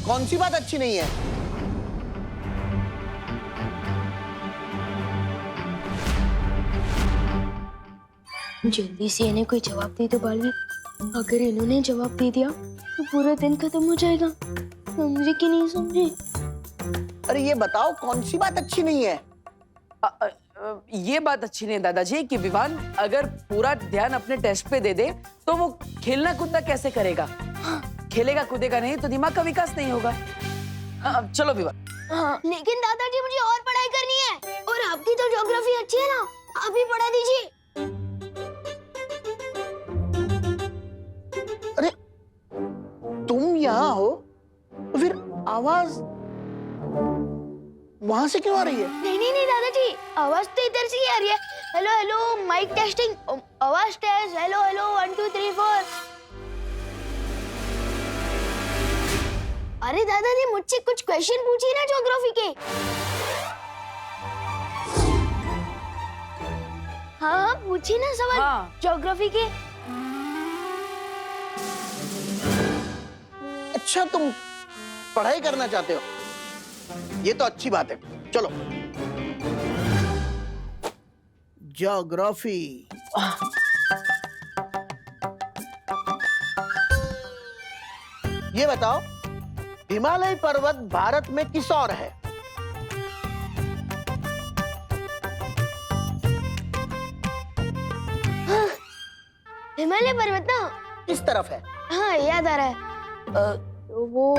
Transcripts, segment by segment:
कौन सी बात अच्छी नहीं है? जल्दी से इन्हें कोई जवाब दे दो बालवी। अगर इन्होंने जवाब दे दिया तो पूरा दिन खत्म हो जाएगा। समझे कि नहीं समझे? अरे ये बताओ कौन सी बात अच्छी नहीं है? ये बात अच्छी नहीं है दादाजी कि विवान अगर पूरा ध्यान अपने टेस्ट पे दे दे तो वो खेलना कूदना कैसे करेगा? खेलेगा कूदेगा नहीं तो दिमाग का विकास नहीं होगा। चलो विवान। हाँ, लेकिन दादाजी मुझे और पढ़ाई करनी है और आपकी तो ज्योग्राफी अच्छी है ना, आप ही पढ़ा दीजिए। अरे तुम यहाँ हो तो फिर आवाज वहां से क्यों आ रही है? नहीं दादाजी, आवाज तो इधर से ही आ रही है। हेलो हेलो माइक टेस्टिंग, आवाज टेस्ट, हेलो हेलो 1 2 3 4। अरे दादाजी मुझसे कुछ क्वेश्चन पूछिए ना ज्योग्राफी के। हाँ पूछिए ना सवाल। हाँ। ज्योग्राफी के। अच्छा तुम पढ़ाई करना चाहते हो, ये तो अच्छी बात है। चलो ज्योग्राफी। ये बताओ हिमालय पर्वत भारत में किस ओर है? हाँ, हिमालय पर्वत ना किस तरफ है? हाँ याद आ रहा है। वो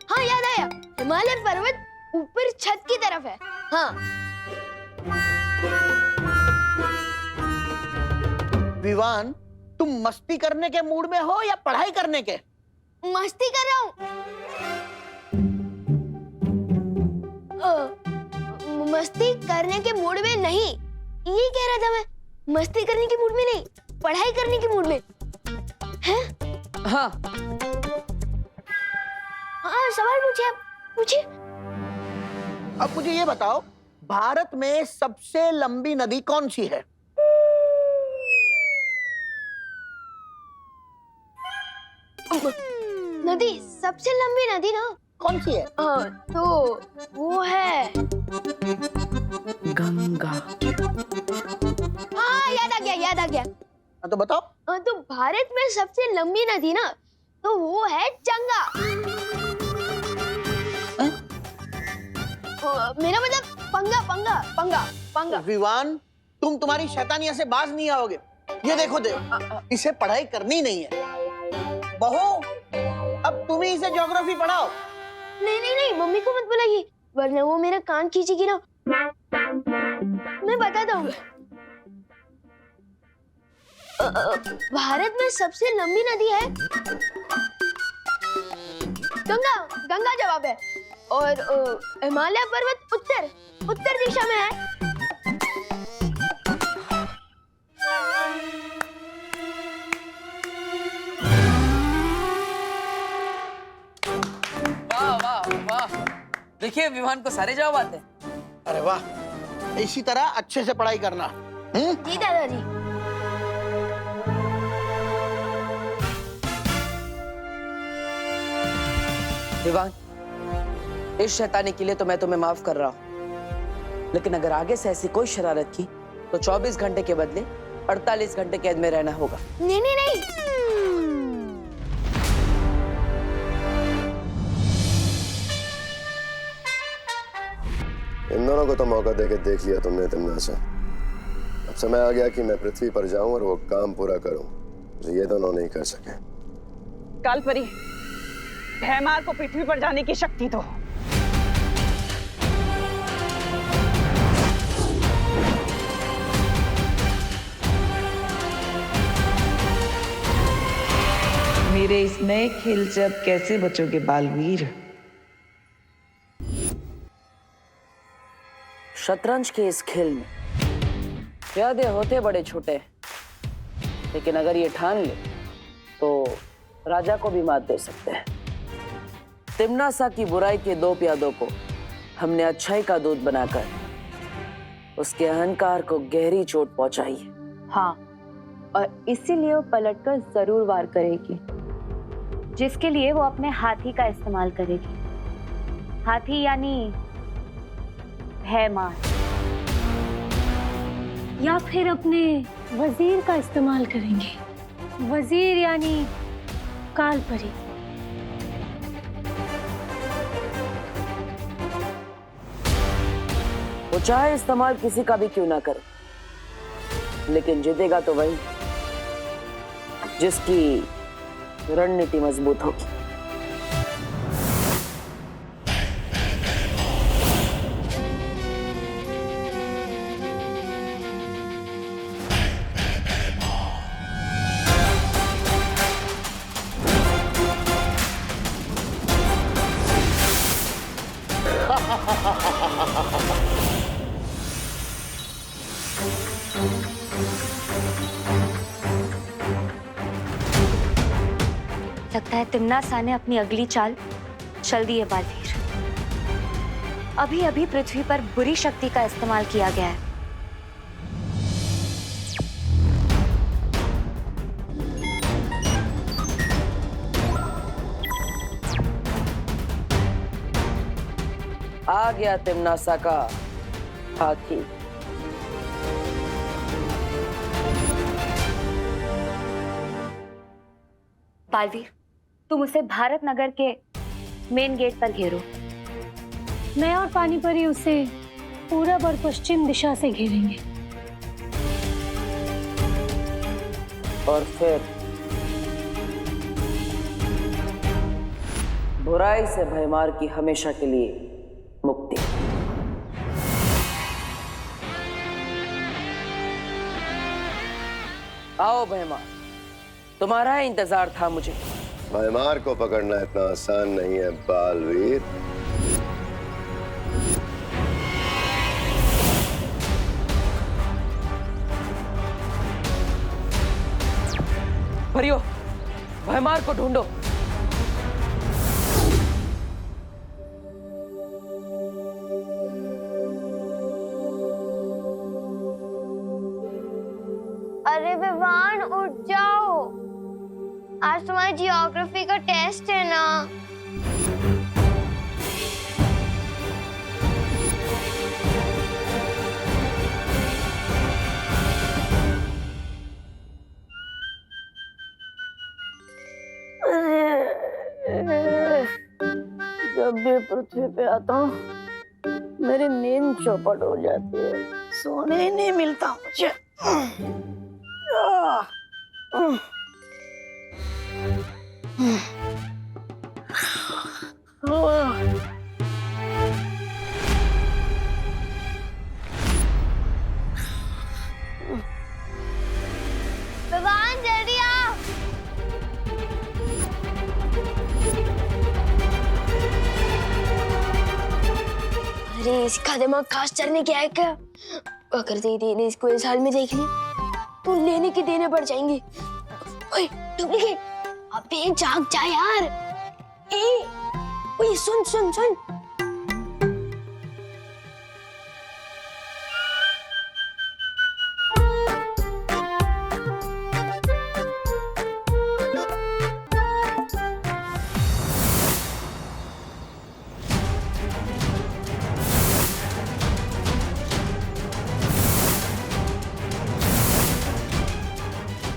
हाँ याद आया, हिमालय पर्वत ऊपर छत की तरफ है। हाँ। विवान तुम मस्ती करने के मूड में हो या पढ़ाई करने के? मस्ती कर रहा हूँ। मस्ती करने के मूड में नहीं, ये कह रहा था मैं। मस्ती करने के मूड में नहीं, पढ़ाई करने के मूड में। हैं? हाँ हाँ सवाल पूछिए, आप पूछिए। अब मुझे ये बताओ भारत में सबसे लंबी नदी कौन सी है? नदी, सबसे लंबी नदी ना कौन सी है? तो वो है गंगा। हाँ याद आ गया। तो बताओ। तो भारत में सबसे लंबी नदी ना तो वो है गंगा। मेरा मतलब पंगा। विवान तुम तुम्हारी शैतानिया से बाज नहीं आओगे। ये देखो इसे पढ़ाई करनी नहीं है। बहू अब तुम ही इसे ज्योग्राफी पढ़ाओ। नहीं मम्मी को मत बुलाइए वरना वो मेरा कान खींचेगी ना। मैं बताता हूँ। भारत में सबसे लंबी नदी है गंगा जवाब है। और हिमालय पर्वत उत्तर दिशा में है। वाह देखिए विवान को सारे जवाब आते हैं। अरे वाह, इसी तरह अच्छे से पढ़ाई करना। जी दादाजी। विवान इस शैतानी के लिए तो मैं तुम्हें माफ कर रहा हूं, लेकिन अगर आगे से ऐसी कोई शरारत की तो 24 घंटे के बदले 48 घंटे कैद में रहना होगा। नहीं। इन दोनों को तो मौका देके देख लिया तुमने तिमनासा। अब समय आ गया कि मैं पृथ्वी पर जाऊं और वो काम पूरा करूं जो ये दोनों नहीं कर सके। कालपरी, भैमार को पृथ्वी पर जाने की शक्ति दो। मेरे इस नए खेल से अब कैसे बचोगे बालवीर? शतरंज के इस खेल में प्यादे होते बड़े छोटे, लेकिन अगर ये ठान ले तो राजा को भी मात दे सकते हैं। तिमनासा की बुराई के 2 प्यादों को हमने अच्छाई का दूत बनाकर उसके अहंकार को गहरी चोट पहुंचाई है। हाँ, और इसीलिए वो पलटकर जरूर वार करेगी, जिसके लिए वो अपने हाथी का इस्तेमाल करेगी। हाथी यानी भैमार, या फिर अपने वजीर का इस्तेमाल करेंगे। वजीर यानी कालपरी। वो चाहे इस्तेमाल किसी का भी क्यों ना करे, लेकिन जीतेगा तो वही जिसकी रणनीति मजबूत होगी। लगता है तिम्नासा ने अपनी अगली चाल चल दी है बालवीर। अभी अभी पृथ्वी पर बुरी शक्ति का इस्तेमाल किया गया है। आ गया तिम्नासा का हाथी। बालवीर, तुम उसे भारत नगर के मेन गेट पर घेरो। मैं और पानीपरी उसे पूरब और पश्चिम दिशा से घेरेंगे। और फिर बुराई से भयमार की हमेशा के लिए मुक्ति। आओ भयमार, तुम्हारा इंतजार था मुझे। भयमार को पकड़ना इतना आसान नहीं है बालवीर। परियो, भयमार को ढूंढो। अरे विवान, उठ जाओ, आज तुम्हारी जियोग्राफी का टेस्ट है ना। जब भी पृथ्वी पे आता हूँ मेरी नींद चौपट हो जाती है, सोने ही नहीं मिलता मुझे। विवान, जल्दी आओ। अरे इसका दिमाग खास चलने क्या है क्या? अगर दीदी ने इसको इस हाल में देख लिया तो लेने के देने पड़ जाएंगे। ओए डुप्लीकेट, अबे जाग जा यार। ओए सुन सुन सुन।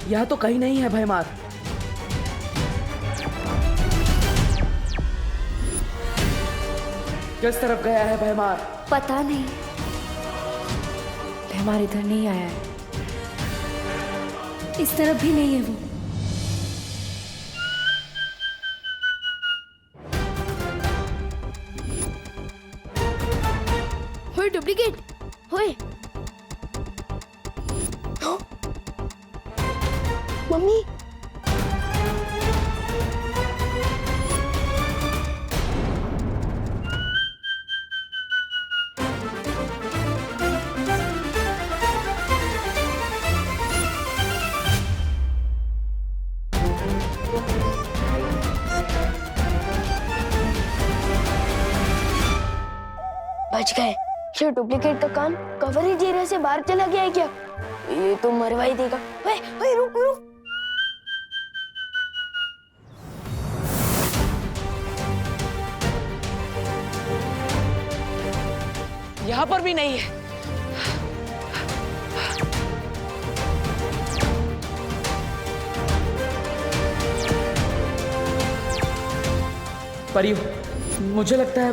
यह तो कहीं नहीं है भयमार। किस तरफ गया है भयमार? पता नहीं। भैमार इधर नहीं आया है, इस तरफ भी नहीं है वो। होए डुप्लीकेट, होए। मम्मी, बच गए। ये डुप्लीकेट का कान कवरेज एरिया से बाहर चला गया है क्या? ये तो मरवा ही देगा। ओए, ओए, रुक रुक। यहाँ पर भी नहीं है। परियो, मुझे लगता है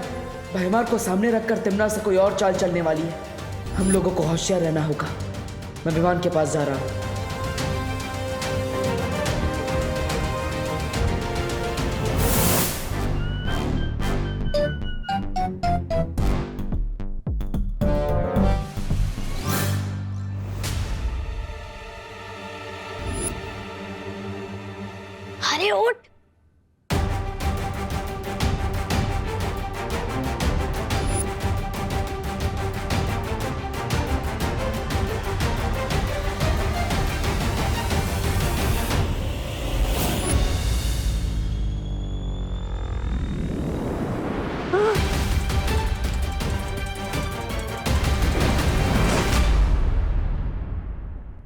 भैमार को सामने रखकर तिमना से कोई और चाल चलने वाली है। हम लोगों को होशियार रहना होगा। मैं विमान के पास जा रहा हूँ। अरे उठ।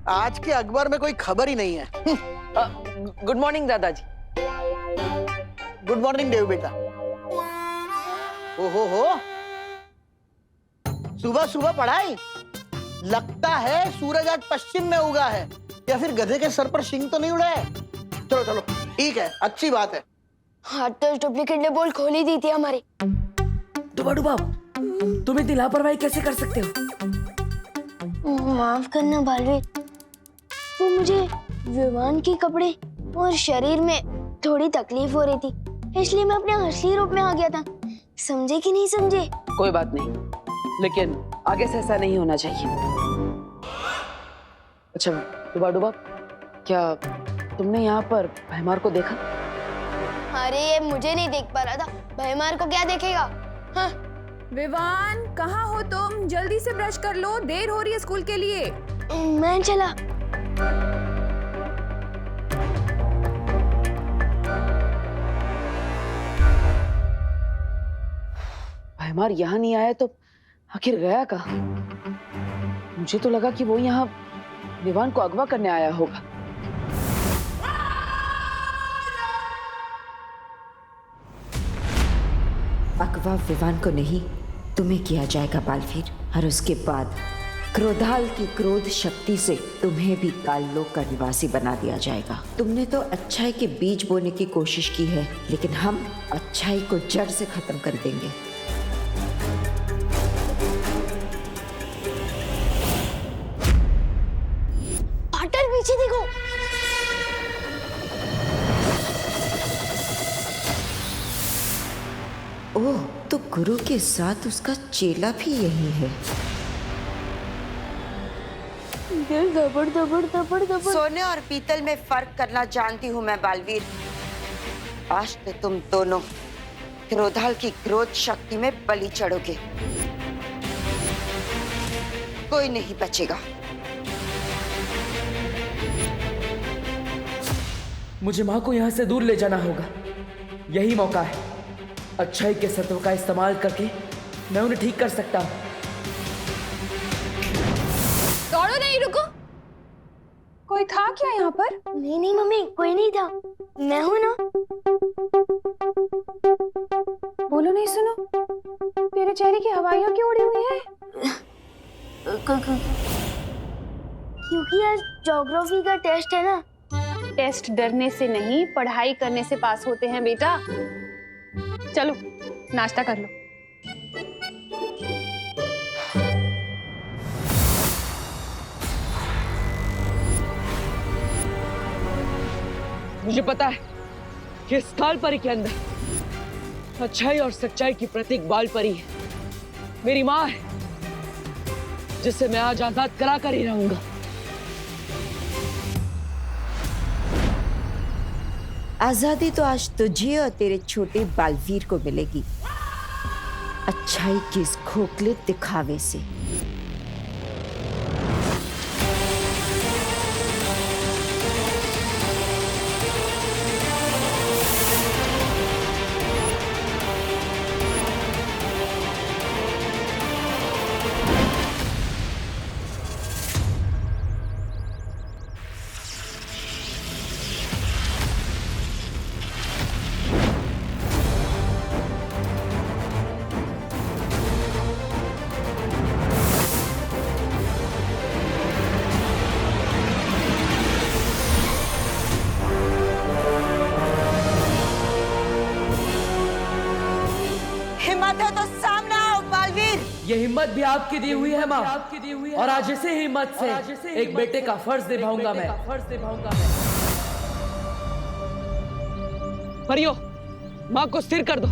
आज के अखबार में कोई खबर ही नहीं है। गुड मॉर्निंग दादाजी। गुड मॉर्निंग देव बेटा। हो सुबह सुबह पढ़ाई। लगता है सूरज आज पश्चिम में उगा है, या फिर गधे के सर पर शिंग तो नहीं उड़ा है। चलो चलो ठीक है, अच्छी बात है। हाँ तो डुप्लीकेट ने बोल खोल ही दी थी हमारी। डुबा डुबा, तुम इतनी लापरवाही कैसे कर सकते हो? माफ करना बालवीर, वो मुझे विमान के कपड़े और शरीर में थोड़ी तकलीफ हो रही थी, इसलिए मैं अपने असली रूप में आ गया था। समझे कि नहीं समझे? कोई बात नहीं, लेकिन आगे से ऐसा नहीं होना चाहिए। अच्छा डुबा डुबा, क्या तुमने यहाँ पर भैमार को देखा? अरे ये मुझे नहीं देख पा रहा था, भैमार को क्या देखेगा? हाँ। विवान, कहाँ हो तुम? जल्दी से ब्रश कर लो, देर हो रही है स्कूल के लिए। मैं चला। भैमार यहाँ नहीं आया तो आखिर गया कहाँ? मुझे तो लगा कि वो यहाँ विवान को अगवा करने आया होगा। अगवा विवान को नहीं, तुम्हें किया जाएगा बालवीर, और उसके बाद क्रोधाल की क्रोध शक्ति से तुम्हें भी काललोक का निवासी बना दिया जाएगा। तुमने तो अच्छाई के बीज बोने की कोशिश की है, लेकिन हम अच्छाई को जड़ से खत्म कर देंगे। पाटर पीछे देखो। ओह, तो गुरु के साथ उसका चेला भी यही है। दिल दबड़ दबड़ दबड़ दबड़। सोने और पीतल में फर्क करना जानती हूँ मैं बालवीर। आज तो तुम दोनों क्रोधाल की क्रोध शक्ति में बलि चढ़ोगे। कोई नहीं बचेगा। मुझे माँ को यहाँ से दूर ले जाना होगा। यही मौका है। अच्छाई के सत्व का इस्तेमाल करके मैं उन्हें ठीक कर सकता हूँ। दौड़ो नहीं, रुको। कोई था क्या यहाँ पर? नहीं नहीं मम्मी, कोई नहीं था, मैं हूं ना। बोलो नहीं, सुनो, तेरे चेहरे की हवाइयाँ क्यों उड़ी हुई है? क्योंकि आज ज्योग्राफी का टेस्ट है ना। टेस्ट डरने से नहीं, पढ़ाई करने से पास होते हैं बेटा। चलो नाश्ता कर लो। मुझे पता है कि इस काल परी के अंदर अच्छाई और सच्चाई की प्रतीक बाल परी है। मेरी माँ है, जिसे मैं आज आजाद करा कर ही रहूंगा। आजादी तो आज तुझे और तेरे छोटे बालवीर को मिलेगी, अच्छाई के इस खोखले दिखावे से। ये हिम्मत भी आपकी दी हुई है माँ, और आज इसी हिम्मत से एक बेटे का फर्ज निभाऊंगा मैं। परियो, माँ को स्थिर कर दो।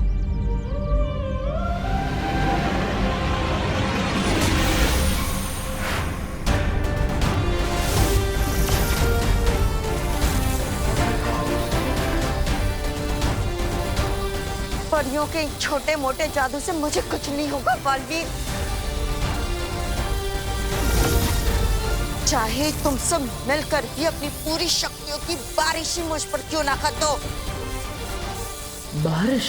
परियों के छोटे मोटे जादू से मुझे कुछ नहीं होगा बालवीर। चाहे तुम सब मिलकर भी अपनी पूरी शक्तियों की बारिश ही मुझ पर क्यों ना कर दो। बारिश?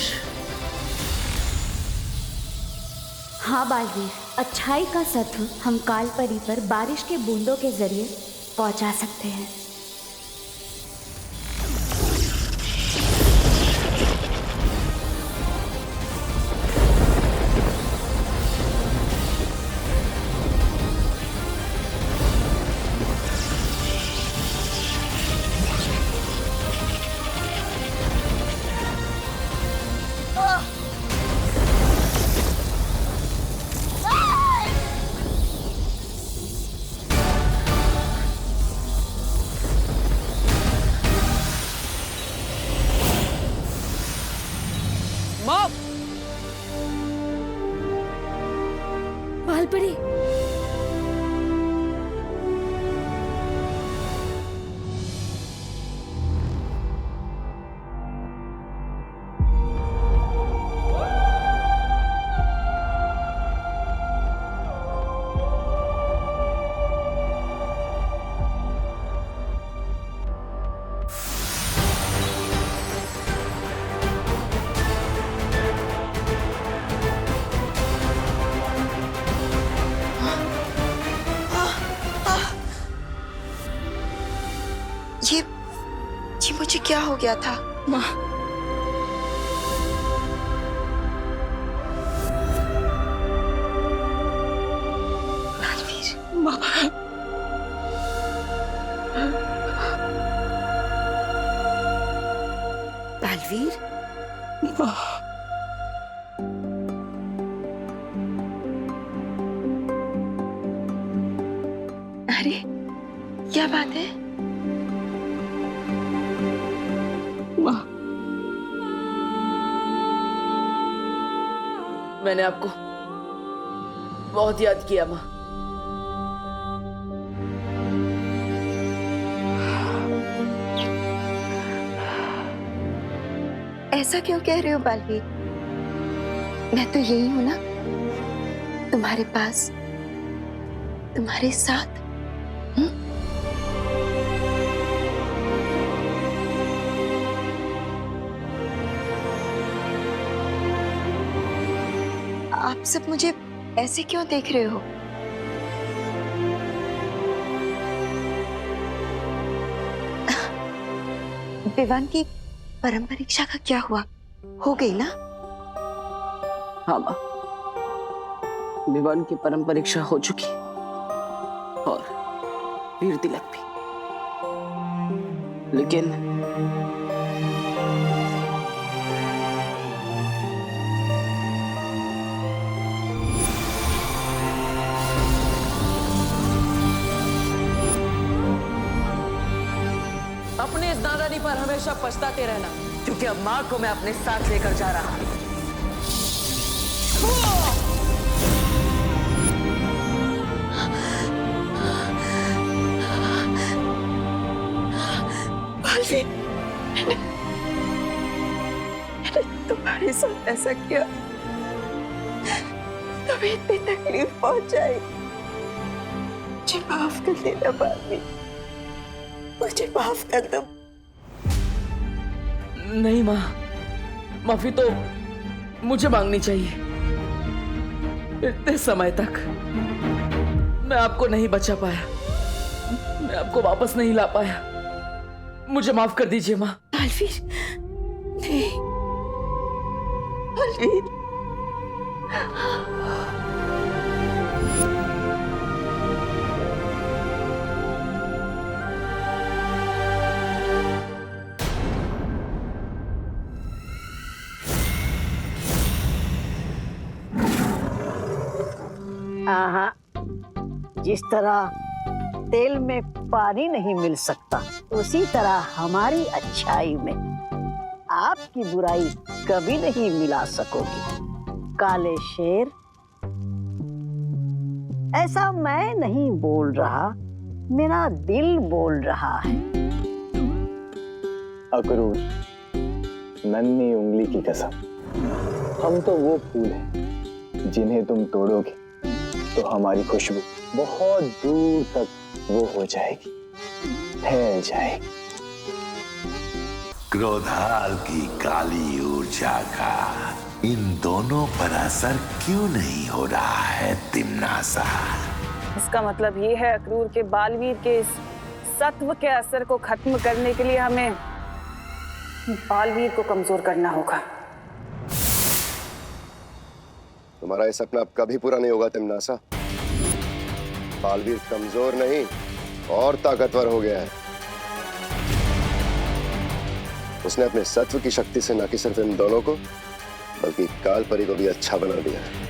हाँ बालवीर, अच्छाई का सत्व हम कालपरी पर बारिश के बूंदों के जरिए पहुंचा सकते हैं। बालपरी, ये मुझे क्या हो गया था? माँ, बालवीर, माँ, बालवीर, माँ, अरे क्या बात है? माँ, मैंने आपको बहुत याद किया माँ। ऐसा क्यों कह रहे हो बालवीर? मैं तो यही हूं ना, तुम्हारे पास, तुम्हारे साथ। आप सब मुझे ऐसे क्यों देख रहे हो? विवान की परम परीक्षा का क्या हुआ? हो गई ना? हाँ माँ, विवान की परम परीक्षा हो चुकी और वीर तिलक भी। लेकिन अपने इस नादानी पर हमेशा पछताते रहना, क्योंकि अब माँ को मैं अपने साथ लेकर जा रहा हूँ। मैंने तुम्हारे साथ ऐसा किया, तुम्हें इतनी तकलीफ पहुंचाई। मुझे माफ कर देना बालवीर, मुझे माफ कर दो। नहीं माँ, माफी तो मुझे मांगनी चाहिए। इतने समय तक मैं आपको नहीं बचा पाया, मैं आपको वापस नहीं ला पाया। मुझे माफ कर दीजिए माँ। बालवीर, नहीं बालवीर। हाँ, जिस तरह तेल में पानी नहीं मिल सकता, उसी तरह हमारी अच्छाई में आपकी बुराई कभी नहीं मिला सकोगी। काले शेर, ऐसा मैं नहीं बोल रहा, मेरा दिल बोल रहा है। अक्रूर, नन्ही उंगली की कसम, हम तो वो फूल हैं जिन्हें तुम तोड़ोगे तो हमारी खुशबू बहुत दूर तक वो हो जाएगी, फैल जाएगी। क्रोधाल की काली ऊर्जा का इन दोनों पर असर क्यों नहीं हो रहा है तिम्नासा? इसका मतलब ये है अक्रूर के बालवीर के इस सत्व के असर को खत्म करने के लिए हमें बालवीर को कमजोर करना होगा। तुम्हारा ये सपना अब कभी पूरा नहीं होगा तिम्नासा। बालवीर कमजोर नहीं और ताकतवर हो गया है। उसने अपने सत्व की शक्ति से न कि सिर्फ इन दोनों को बल्कि काल परी को भी अच्छा बना दिया है।